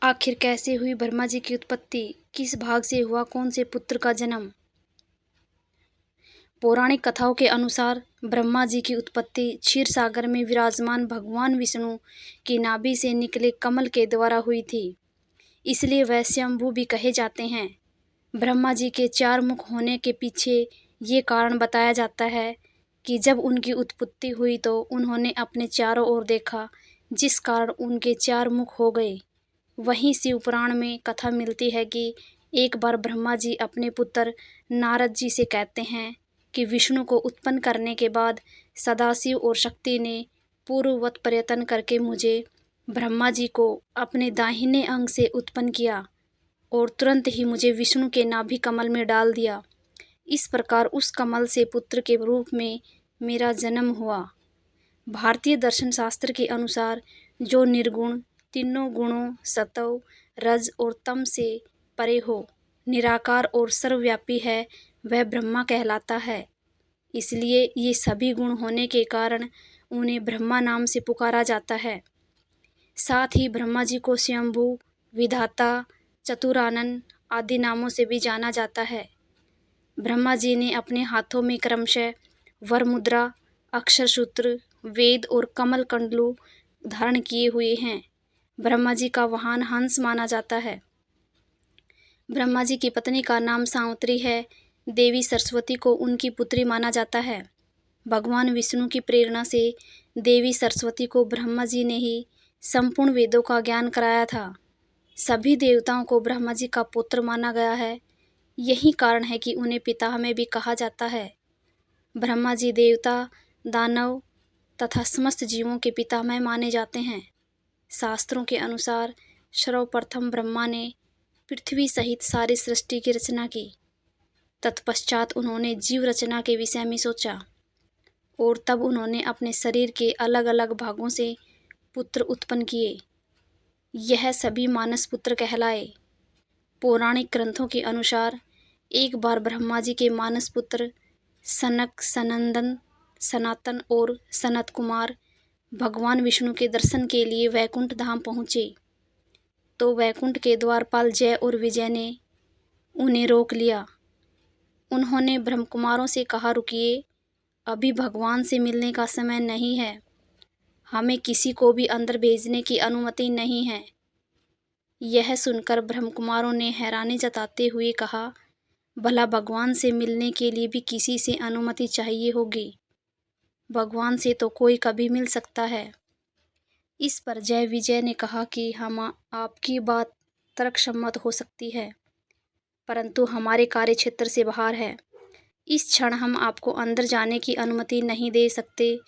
आखिर कैसे हुई ब्रह्मा जी की उत्पत्ति? किस भाग से हुआ कौन से पुत्र का जन्म? पौराणिक कथाओं के अनुसार ब्रह्मा जी की उत्पत्ति क्षीर सागर में विराजमान भगवान विष्णु की नाभि से निकले कमल के द्वारा हुई थी। इसलिए वह स्वयंभू भी कहे जाते हैं। ब्रह्मा जी के चार मुख होने के पीछे ये कारण बताया जाता है कि जब उनकी उत्पत्ति हुई तो उन्होंने अपने चारों ओर देखा, जिस कारण उनके चार मुख हो गए। वहीं शिव पुराण में कथा मिलती है कि एक बार ब्रह्मा जी अपने पुत्र नारद जी से कहते हैं कि विष्णु को उत्पन्न करने के बाद सदाशिव और शक्ति ने पूर्ववत प्रयत्न करके मुझे ब्रह्मा जी को अपने दाहिने अंग से उत्पन्न किया और तुरंत ही मुझे विष्णु के नाभि कमल में डाल दिया। इस प्रकार उस कमल से पुत्र के रूप में मेरा जन्म हुआ। भारतीय दर्शन शास्त्र के अनुसार जो निर्गुण, तीनों गुणों सत्व, रज और तम से परे हो, निराकार और सर्वव्यापी है, वह ब्रह्मा कहलाता है। इसलिए ये सभी गुण होने के कारण उन्हें ब्रह्मा नाम से पुकारा जाता है। साथ ही ब्रह्मा जी को स्वयंभू, विधाता, चतुरानन आदि नामों से भी जाना जाता है। ब्रह्मा जी ने अपने हाथों में क्रमशः वरमुद्रा, अक्षर सूत्र, वेद और कमल कंडलू धारण किए हुए हैं। ब्रह्मा जी का वाहन हंस माना जाता है। ब्रह्मा जी की पत्नी का नाम सावित्री है। देवी सरस्वती को उनकी पुत्री माना जाता है। भगवान विष्णु की प्रेरणा से देवी सरस्वती को ब्रह्मा जी ने ही संपूर्ण वेदों का ज्ञान कराया था। सभी देवताओं को ब्रह्मा जी का पुत्र माना गया है। यही कारण है कि उन्हें पिता में भी कहा जाता है। ब्रह्मा जी देवता, दानव तथा समस्त जीवों के पितामह माने जाते हैं। शास्त्रों के अनुसार सर्वप्रथम ब्रह्मा ने पृथ्वी सहित सारी सृष्टि की रचना की। तत्पश्चात उन्होंने जीव रचना के विषय में सोचा और तब उन्होंने अपने शरीर के अलग अलग भागों से पुत्र उत्पन्न किए। यह सभी मानस पुत्र कहलाए। पौराणिक ग्रंथों के अनुसार एक बार ब्रह्मा जी के मानस पुत्र सनक, सनंदन, सनातन और सनत कुमार भगवान विष्णु के दर्शन के लिए वैकुंठ धाम पहुँचे तो वैकुंठ के द्वारपाल जय और विजय ने उन्हें रोक लिया। उन्होंने ब्रह्मकुमारों से कहा, रुकिए, अभी भगवान से मिलने का समय नहीं है। हमें किसी को भी अंदर भेजने की अनुमति नहीं है। यह सुनकर ब्रह्मकुमारों ने हैरानी जताते हुए कहा, भला भगवान से मिलने के लिए भी किसी से अनुमति चाहिए होगी। भगवान से तो कोई कभी मिल सकता है। इस पर जय विजय ने कहा कि हम आपकी बात तर्कसम्मत हो सकती है, परंतु हमारे कार्यक्षेत्र से बाहर है। इस क्षण हम आपको अंदर जाने की अनुमति नहीं दे सकते।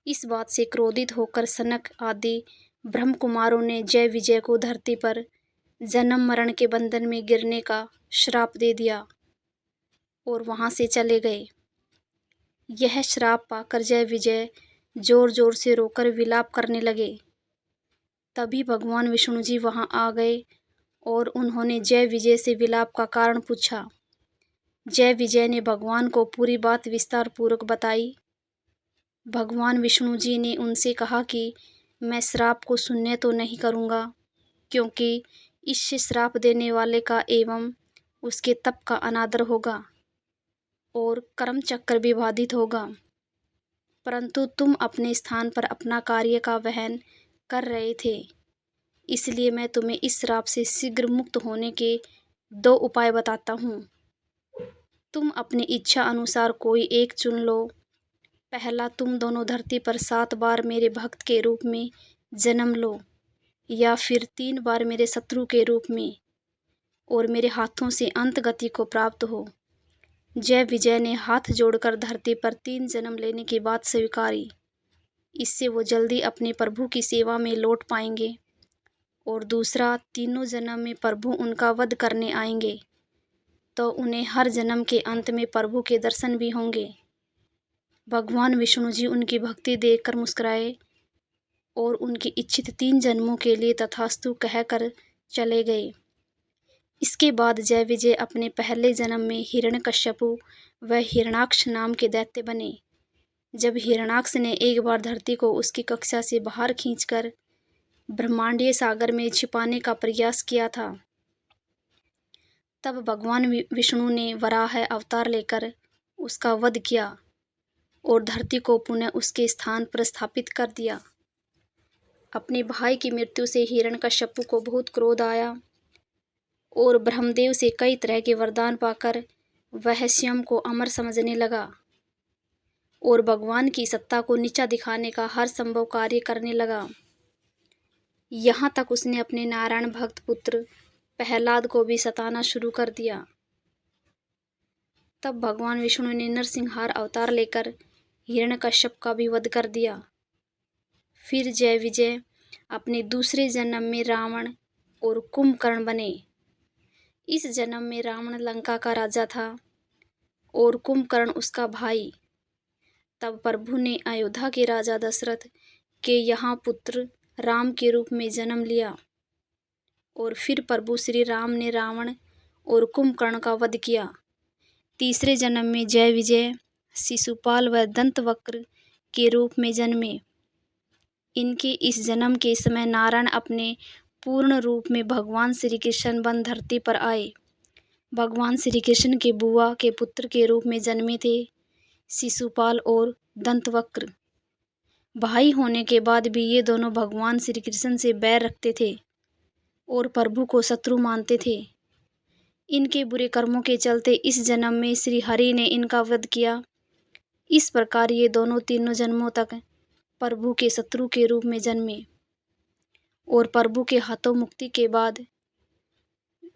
इस बात से क्रोधित होकर सनक आदि ब्रह्म कुमारों ने जय विजय को धरती पर जन्म मरण के बंधन में गिरने का श्राप दे दिया और वहां से चले गए। यह श्राप पाकर जय विजय जोर जोर से रोकर विलाप करने लगे। तभी भगवान विष्णु जी वहां आ गए और उन्होंने जय विजय से विलाप का कारण पूछा। जय विजय ने भगवान को पूरी बात विस्तार पूर्वक बताई। भगवान विष्णु जी ने उनसे कहा कि मैं श्राप को शून्य तो नहीं करूँगा, क्योंकि इससे श्राप देने वाले का एवं उसके तप का अनादर होगा और कर्म चक्र भी बाधित होगा। परंतु तुम अपने स्थान पर अपना कार्य का वहन कर रहे थे, इसलिए मैं तुम्हें इस श्राप से शीघ्र मुक्त होने के 2 उपाय बताता हूँ। तुम अपनी इच्छा अनुसार कोई एक चुन लो। पहला, तुम दोनों धरती पर 7 बार मेरे भक्त के रूप में जन्म लो, या फिर 3 बार मेरे शत्रु के रूप में और मेरे हाथों से अंत गति को प्राप्त हो। जय विजय ने हाथ जोड़कर धरती पर 3 जन्म लेने की बात स्वीकारी। इससे वो जल्दी अपने प्रभु की सेवा में लौट पाएंगे। और दूसरा, तीनों जन्म में प्रभु उनका वध करने आएंगे तो उन्हें हर जन्म के अंत में प्रभु के दर्शन भी होंगे। भगवान विष्णु जी उनकी भक्ति देखकर मुस्कुराए और उनकी इच्छित 3 जन्मों के लिए तथास्तु कहकर चले गए। इसके बाद जय विजय अपने पहले जन्म में हिरण्यकश्यपु व हिरणाक्ष नाम के दैत्य बने। जब हिरणाक्ष ने एक बार धरती को उसकी कक्षा से बाहर खींचकर ब्रह्मांडीय सागर में छिपाने का प्रयास किया था। तब भगवान विष्णु ने वराह अवतार लेकर उसका वध किया और धरती को पुनः उसके स्थान पर स्थापित कर दिया। अपने भाई की मृत्यु से हिरण्यकश्यप को बहुत क्रोध आया और ब्रह्मदेव से कई तरह के वरदान पाकर वह स्वयं को अमर समझने लगा और भगवान की सत्ता को नीचा दिखाने का हर संभव कार्य करने लगा। यहाँ तक उसने अपने नारायण भक्त पुत्र प्रहलाद को भी सताना शुरू कर दिया। तब भगवान विष्णु ने नरसिंहार अवतार लेकर हिरण्यकश्यप का भी वध कर दिया। फिर जय विजय अपने दूसरे जन्म में रावण और कुंभकर्ण बने। इस जन्म में रावण लंका का राजा था और कुंभकर्ण उसका भाई। तब प्रभु ने अयोध्या के राजा दशरथ के यहाँ पुत्र राम के रूप में जन्म लिया और फिर प्रभु श्री राम ने रावण और कुंभकर्ण का वध किया। तीसरे जन्म में जय विजय शिशुपाल व दंतवक्र के रूप में जन्मे। इनके इस जन्म के समय नारायण अपने पूर्ण रूप में भगवान श्री कृष्ण बन धरती पर आए। भगवान श्री कृष्ण के बुआ के पुत्र के रूप में जन्मे थे शिशुपाल और दंतवक्र। भाई होने के बाद भी ये दोनों भगवान श्री कृष्ण से बैर रखते थे और प्रभु को शत्रु मानते थे। इनके बुरे कर्मों के चलते इस जन्म में श्री हरि ने इनका वध किया। इस प्रकार ये दोनों तीनों जन्मों तक प्रभु के शत्रु के रूप में जन्मे और प्रभु के हाथों मुक्ति के बाद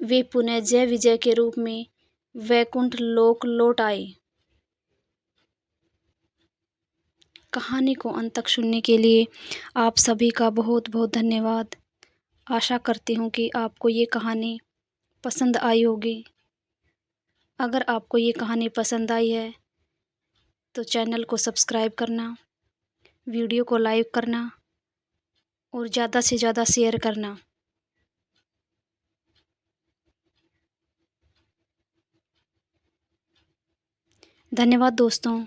वे पुनः जय विजय के रूप में वैकुंठ लोक लौट आए। कहानी को अंत तक सुनने के लिए आप सभी का बहुत बहुत धन्यवाद। आशा करती हूँ कि आपको ये कहानी पसंद आई होगी। अगर आपको ये कहानी पसंद आई है तो चैनल को सब्सक्राइब करना, वीडियो को लाइक करना और ज़्यादा से ज़्यादा शेयर करना। धन्यवाद दोस्तों।